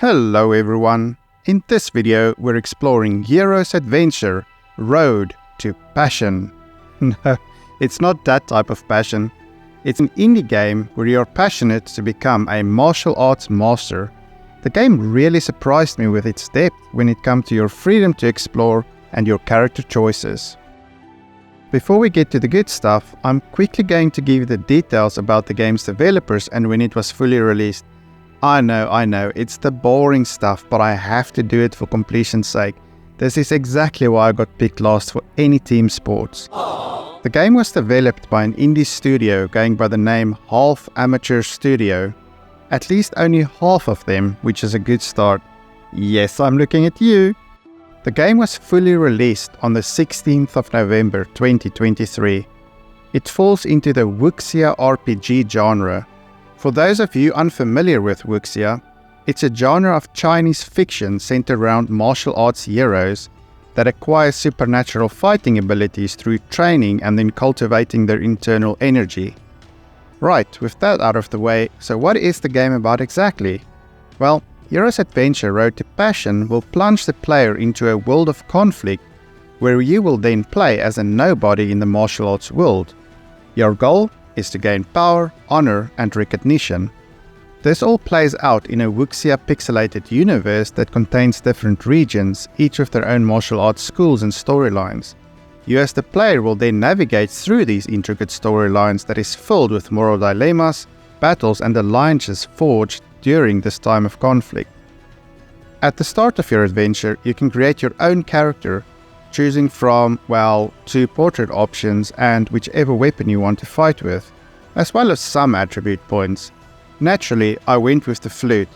Hello everyone! In this video we're exploring Hero's Adventure Road to Passion. No, it's not that type of passion. It's an indie game where you're passionate to become a martial arts master. The game really surprised me with its depth when it comes to your freedom to explore and your character choices. Before we get to the good stuff, I'm quickly going to give you the details about the game's developers and when it was fully released. I know, it's the boring stuff, but I have to do it for completion's sake. This is exactly why I got picked last for any team sports. The game was developed by an indie studio going by the name Half Amateur Studio. At least only half of them, which is a good start. Yes, I'm looking at you. The game was fully released on the 16th of November 2023. It falls into the wuxia RPG genre. For those of you unfamiliar with wuxia, it's a genre of Chinese fiction centered around martial arts heroes that acquire supernatural fighting abilities through training and then cultivating their internal energy. Right, with that out of the way, so what is the game about exactly? Well, Hero's Adventure Road to Passion will plunge the player into a world of conflict where you will then play as a nobody in the martial arts world. Your goal is to gain power, honor, and recognition. This all plays out in a wuxia pixelated universe that contains different regions, each with their own martial arts schools and storylines. You as the player will then navigate through these intricate storylines that is filled with moral dilemmas, battles, and alliances forged during this time of conflict. At the start of your adventure, you can create your own character, choosing from, well, 2 portrait options and whichever weapon you want to fight with, as well as some attribute points. Naturally, I went with the flute,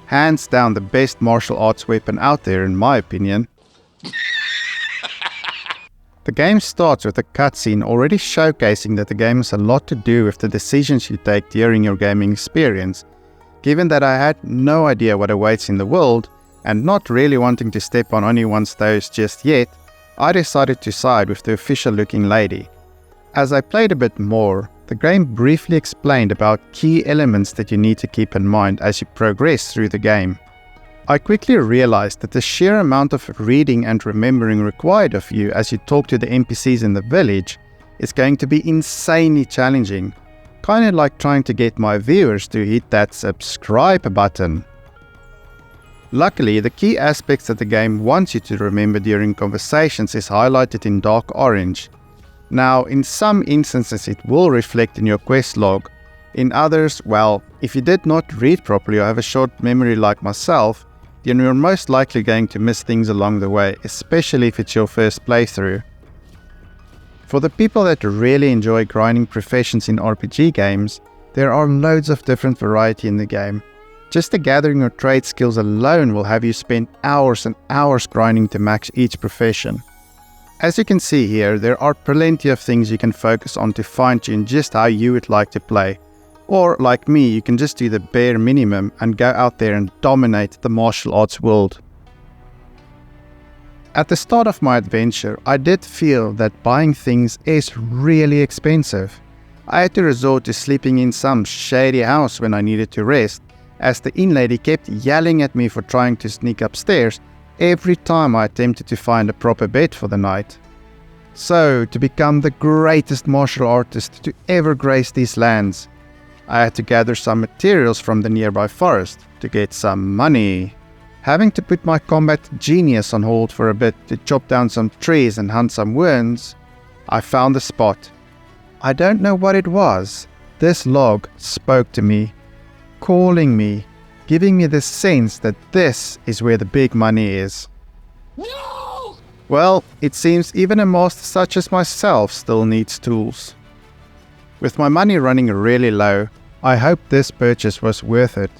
hands down the best martial arts weapon out there in my opinion. The game starts with a cutscene already showcasing that the game has a lot to do with the decisions you take during your gaming experience. Given that I had no idea what awaits in the world, and not really wanting to step on anyone's toes just yet, I decided to side with the official looking lady. As I played a bit more, the game briefly explained about key elements that you need to keep in mind as you progress through the game. I quickly realized that the sheer amount of reading and remembering required of you as you talk to the NPCs in the village is going to be insanely challenging. Kinda like trying to get my viewers to hit that subscribe button. Luckily, the key aspects that the game wants you to remember during conversations is highlighted in dark orange. Now, in some instances it will reflect in your quest log. In others, well, if you did not read properly or have a short memory like myself, then you're most likely going to miss things along the way, especially if it's your first playthrough. For the people that really enjoy grinding professions in RPG games, there are loads of different variety in the game. Just the gathering or trade skills alone will have you spend hours and hours grinding to max each profession. As you can see here, there are plenty of things you can focus on to fine-tune just how you would like to play. Or, like me, you can just do the bare minimum and go out there and dominate the martial arts world. At the start of my adventure, I did feel that buying things is really expensive. I had to resort to sleeping in some shady house when I needed to rest, as the inn lady kept yelling at me for trying to sneak upstairs every time I attempted to find a proper bed for the night. So, to become the greatest martial artist to ever grace these lands, I had to gather some materials from the nearby forest to get some money. Having to put my combat genius on hold for a bit to chop down some trees and hunt some worms, I found the spot. I don't know what it was. This log spoke to me, calling me, giving me the sense that this is where the big money is. No! Well, it seems even a master such as myself still needs tools. With my money running really low, I hope this purchase was worth it.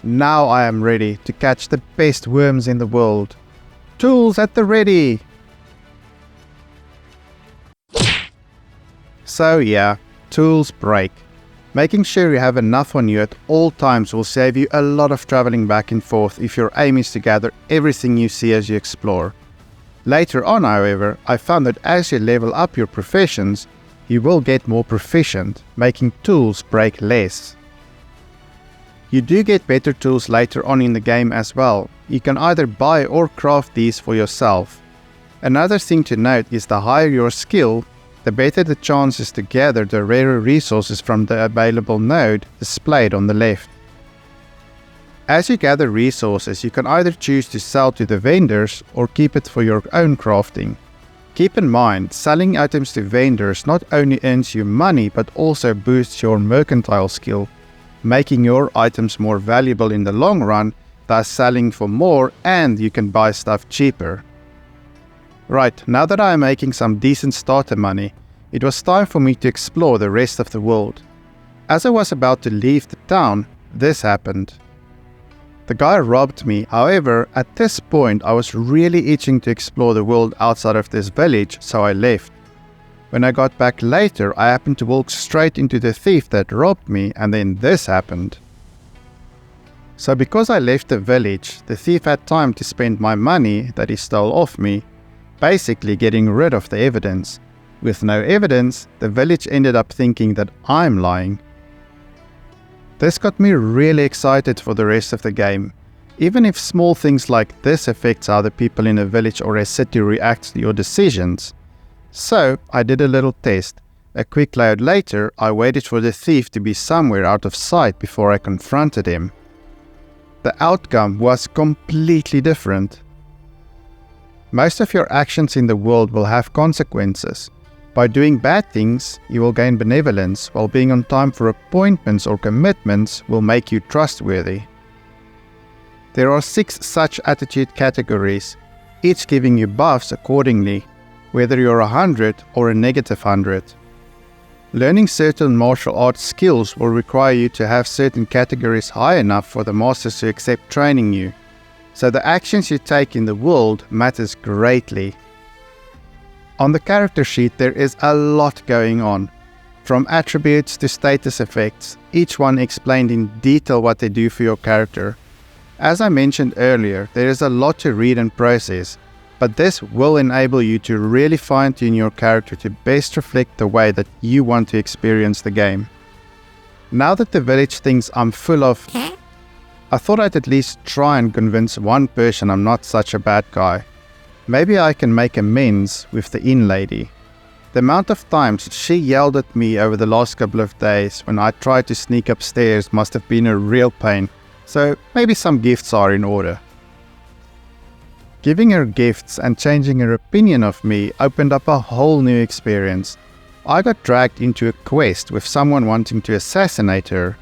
Now I am ready to catch the best worms in the world. Tools at the ready! So yeah, tools break. Making sure you have enough on you at all times will save you a lot of traveling back and forth if your aim is to gather everything you see as you explore. Later on, however, I found that as you level up your professions, you will get more proficient, making tools break less. You do get better tools later on in the game as well. You can either buy or craft these for yourself. Another thing to note is the higher your skill, the better the chances to gather the rarer resources from the available node displayed on the left. As you gather resources, you can either choose to sell to the vendors or keep it for your own crafting. Keep in mind, selling items to vendors not only earns you money but also boosts your mercantile skill, making your items more valuable in the long run, thus selling for more and you can buy stuff cheaper. Right, now that I am making some decent starter money, it was time for me to explore the rest of the world. As I was about to leave the town, this happened. The guy robbed me, however, at this point I was really itching to explore the world outside of this village, so I left. When I got back later, I happened to walk straight into the thief that robbed me, and then this happened. So because I left the village, the thief had time to spend my money that he stole off me, basically getting rid of the evidence. With no evidence, the village ended up thinking that I'm lying. This got me really excited for the rest of the game, even if small things like this affects how the people in a village or a city react to your decisions. So I did a little test. A quick load later, I waited for the thief to be somewhere out of sight before I confronted him. The outcome was completely different. Most of your actions in the world will have consequences. By doing bad things, you will gain benevolence, while being on time for appointments or commitments will make you trustworthy. There are 6 such attitude categories, each giving you buffs accordingly, whether you're 100 or a -100. Learning certain martial arts skills will require you to have certain categories high enough for the masters to accept training you, so the actions you take in the world matters greatly. On the character sheet there is a lot going on, from attributes to status effects, each one explained in detail what they do for your character. As I mentioned earlier, there is a lot to read and process, but this will enable you to really fine-tune your character to best reflect the way that you want to experience the game. Now that the village thinks I'm full of, I thought I'd at least try and convince one person I'm not such a bad guy. Maybe I can make amends with the inn lady. The amount of times she yelled at me over the last couple of days when I tried to sneak upstairs must have been a real pain, so maybe some gifts are in order. Giving her gifts and changing her opinion of me opened up a whole new experience. I got dragged into a quest with someone wanting to assassinate her.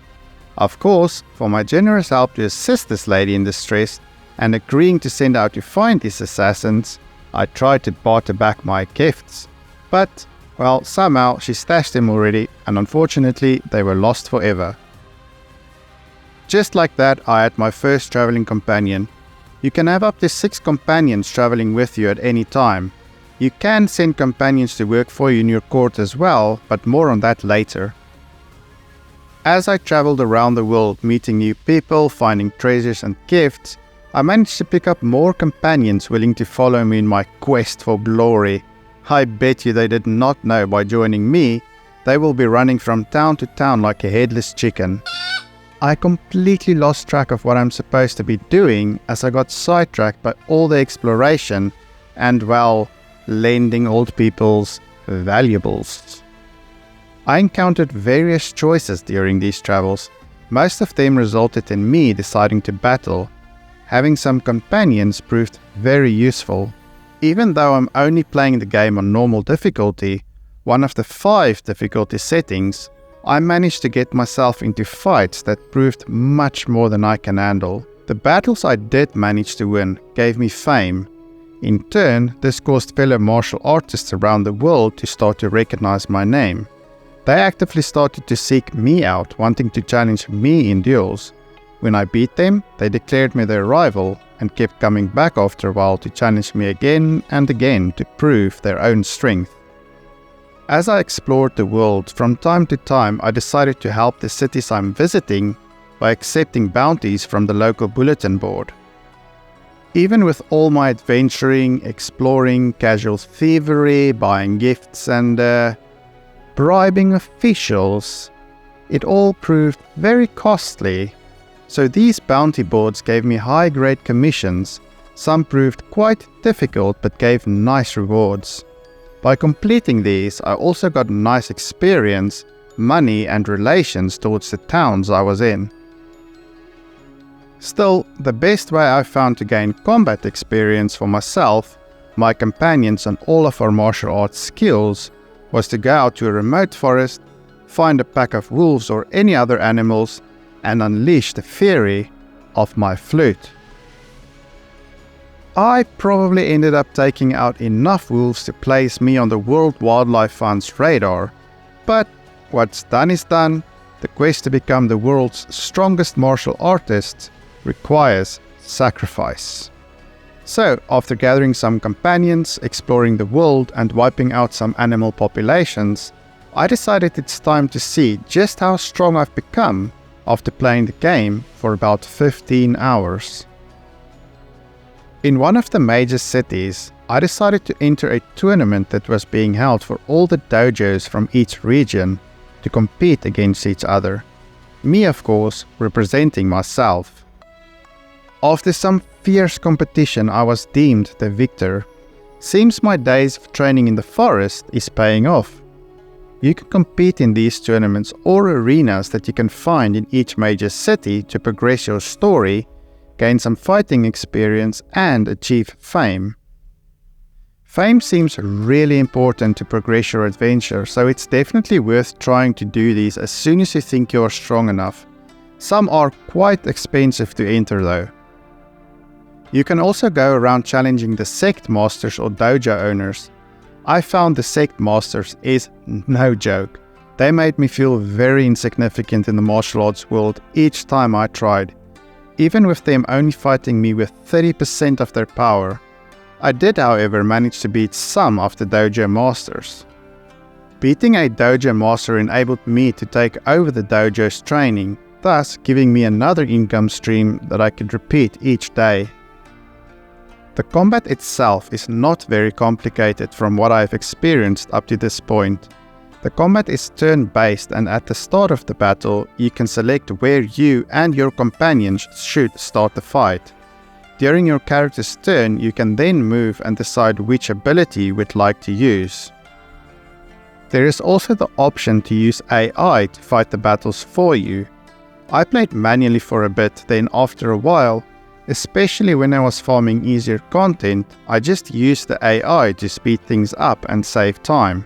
Of course, for my generous help to assist this lady in distress, and agreeing to send out to find these assassins, I tried to barter back my gifts. But, well, somehow she stashed them already, and unfortunately they were lost forever. Just like that, I had my first traveling companion. You can have up to 6 companions traveling with you at any time. You can send companions to work for you in your court as well, but more on that later. As I traveled around the world meeting new people, finding treasures and gifts, I managed to pick up more companions willing to follow me in my quest for glory. I bet you they did not know by joining me, they will be running from town to town like a headless chicken. I completely lost track of what I'm supposed to be doing as I got sidetracked by all the exploration and, well, lending old people's valuables. I encountered various choices during these travels. Most of them resulted in me deciding to battle. Having some companions proved very useful. Even though I'm only playing the game on normal difficulty, one of the 5 difficulty settings, I managed to get myself into fights that proved much more than I can handle. The battles I did manage to win gave me fame. In turn, this caused fellow martial artists around the world to start to recognize my name. They actively started to seek me out, wanting to challenge me in duels. When I beat them, they declared me their rival and kept coming back after a while to challenge me again and again to prove their own strength. As I explored the world, from time to time I decided to help the cities I'm visiting by accepting bounties from the local bulletin board. Even with all my adventuring, exploring, casual thievery, buying gifts and bribing officials, it all proved very costly. So these bounty boards gave me high-grade commissions. Some proved quite difficult but gave nice rewards. By completing these, I also got nice experience, money and relations towards the towns I was in. Still, the best way I found to gain combat experience for myself, my companions and all of our martial arts skills was to go out to a remote forest, find a pack of wolves or any other animals, and unleash the fury of my flute. I probably ended up taking out enough wolves to place me on the World Wildlife Fund's radar, but what's done is done. The quest to become the world's strongest martial artist requires sacrifice. So, after gathering some companions, exploring the world and wiping out some animal populations, I decided it's time to see just how strong I've become after playing the game for about 15 hours. In one of the major cities, I decided to enter a tournament that was being held for all the dojos from each region to compete against each other. Me, of course, representing myself. After some fierce competition, I was deemed the victor. Seems my days of training in the forest is paying off. You can compete in these tournaments or arenas that you can find in each major city to progress your story, gain some fighting experience and achieve fame. Fame seems really important to progress your adventure, so it's definitely worth trying to do these as soon as you think you are strong enough. Some are quite expensive to enter though. You can also go around challenging the sect masters or dojo owners. I found the sect masters is no joke. They made me feel very insignificant in the martial arts world each time I tried, even with them only fighting me with 30% of their power. I did, however, manage to beat some of the dojo masters. Beating a dojo master enabled me to take over the dojo's training, thus giving me another income stream that I could repeat each day. The combat itself is not very complicated from what I've experienced up to this point. The combat is turn-based, and at the start of the battle, you can select where you and your companions should start the fight. During your character's turn, you can then move and decide which ability you would like to use. There is also the option to use AI to fight the battles for you. I played manually for a bit, then after a while, especially when I was farming easier content, I just used the AI to speed things up and save time.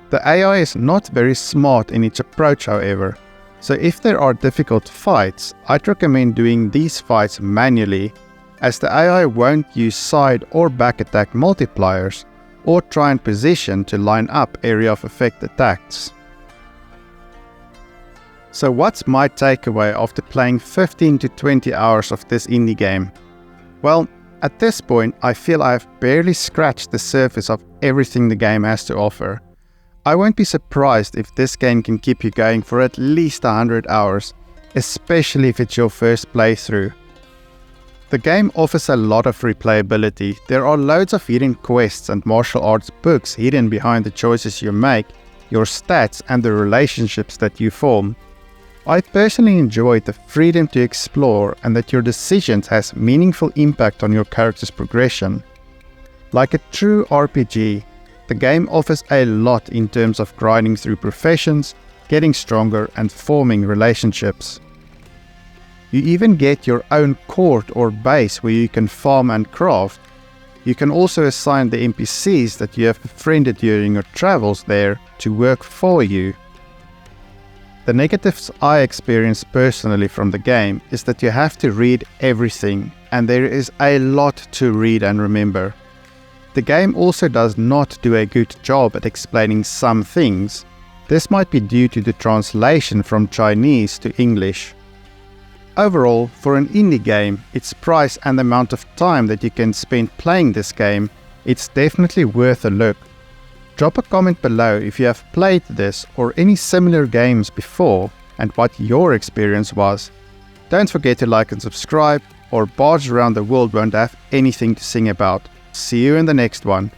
The AI is not very smart in its approach, however, so if there are difficult fights, I'd recommend doing these fights manually, as the AI won't use side or back attack multipliers or try and position to line up area of effect attacks. So what's my takeaway after playing 15 to 20 hours of this indie game? Well, at this point I feel I've barely scratched the surface of everything the game has to offer. I won't be surprised if this game can keep you going for at least 100 hours, especially if it's your first playthrough. The game offers a lot of replayability. There are loads of hidden quests and martial arts books hidden behind the choices you make, your stats and the relationships that you form. I personally enjoyed the freedom to explore and that your decisions has meaningful impact on your character's progression. Like a true RPG, the game offers a lot in terms of grinding through professions, getting stronger and forming relationships. You even get your own court or base where you can farm and craft. You can also assign the NPCs that you have befriended during your travels there to work for you. The negatives I experienced personally from the game is that you have to read everything, and there is a lot to read and remember. The game also does not do a good job at explaining some things. This might be due to the translation from Chinese to English. Overall, for an indie game, its price and the amount of time that you can spend playing this game, it's definitely worth a look. Drop a comment below if you have played this or any similar games before and what your experience was. Don't forget to like and subscribe, or Bards Around the World won't have anything to sing about. See you in the next one.